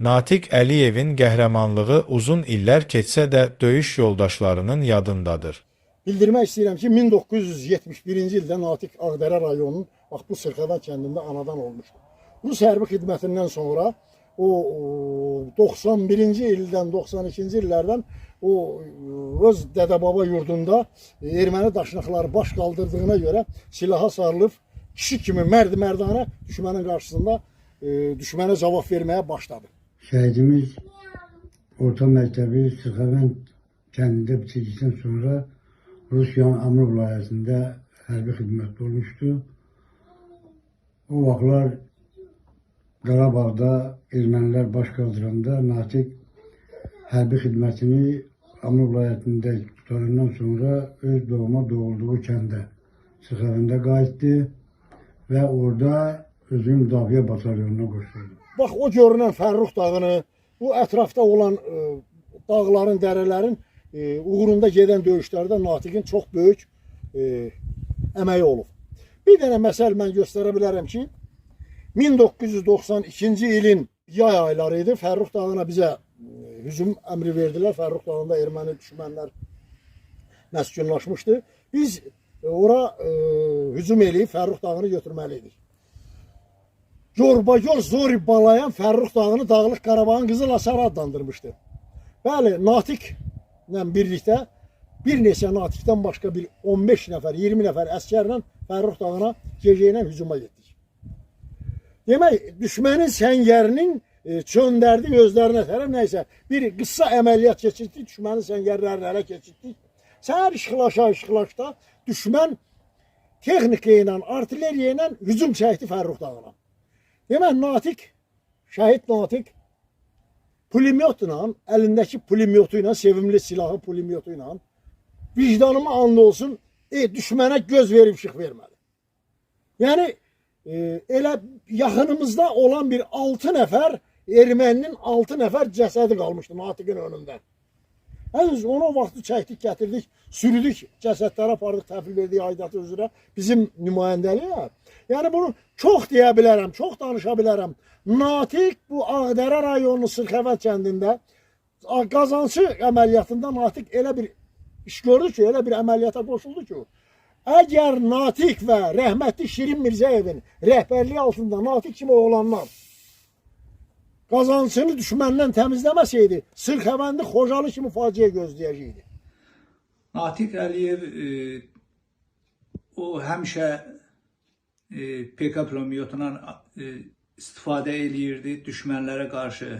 Natiq Əliyevin qəhrəmanlığı uzun illər keçsə də döyüş yoldaşlarının yadındadır. Bildirmək istəyirəm ki, 1971-ci ildə Natiq Ağdərə rayonunun bax bu Sırxavənd kəndində anadan olmuşdu. Rus hərbi xidmətindən sonra o 91-ci ildən 92-ci illərdən o öz dədə-baba yurdunda erməni daşnaqları baş qaldırdığına görə silaha sarılıb kişi kimi mərd-mərdanə düşmənin qarşısında düşmənə cavab verməyə başladı. Şəhidimiz orta məktəbi Sırxavənd kəndində bitirdikdən sonra Rusiyanın Amur vilayətində hərbi xidmətdə olmuşdu. O vaxtlar Qarabağda ermənilər baş qaldıranda Natiq hərbi xidmətini Amur vilayətində tutanından sonra öz doğma doğulduğu kəndə Sırxavəndə qayıtdı və orada özünün müdafiə batalyonuna qoşuldu. Bax o görünən Fərrux dağını, bu ətrafda olan dağların, dərələrin uğrunda gedən döyüşlərdə Natiqin çox böyük əməyi olub. Bir dənə məsəl mən göstərə bilərəm ki, 1992-ci ilin yay ayları idi. Fərrux dağına bizə hücum əmri verdilər. Fərrux dağında erməni düşmənlər məskunlaşmışdı. Biz ora hücum eləyib Fərrux dağını götürməliydik. Gorbagor Zori Balayan Fərrux dağını Dağlıq Qarabağın Qızıl Hasarı adlandırmışdı. Bəli, Natiqlə birlikdə bir neçə Natiqdən başqa bir 15 nəfər, 20 nəfər əskərlə Fərrux dağına gecə ilə hücuma getdik. Demək, düşmənin səngərinin çöndərdi gözlərinə tərəf nəysə bir qısa əməliyyat keçirdik, düşmənin səngərlərini ələ keçirdik. Səhər işıqlaşda düşmən texnika ilə, artilleriya ilə hücum çəkdi Fərrux dağına. Demək, Natiq, şəhid Natiq pulemyotla, əlindəki pulemyotu ilə, sevimli silahı pulemyotu ilə vicdanıma and olsun, düşmənə göz verib işıq vermədi. Yəni, elə yaxınımızda olan bir 6 nəfər, erməninin 6 nəfər cəsədi qalmışdı Natiqin önündə. Həz onu vaxtı çəkdik, gətirdik, sürüdük, cəsədləri apardıq, təhvil verdik aidiyyatı üzrə bizim nümayəndəliyə. Yəni bunu çox deyə bilərəm, çox danışa bilərəm. Natiq bu Ağdərə rayonunun Sırxavənd kəndində qazancı əməliyyatında Natiq elə bir iş gördü ki, elə bir əməliyyata qoşuldu ki, əgər Natiq və rəhmətli Şirin Mirzəyevin rəhbərliyi altında Natiq kimi oğlanlar qazancını düşməndən təmizləməsəydi, Sırxavəndi Xocalı kimi faciə gözləyəcəkdi. Natiq Əliyev o həmişə PK pulemyotundan istifadə eləyirdi düşmənlərə qarşı.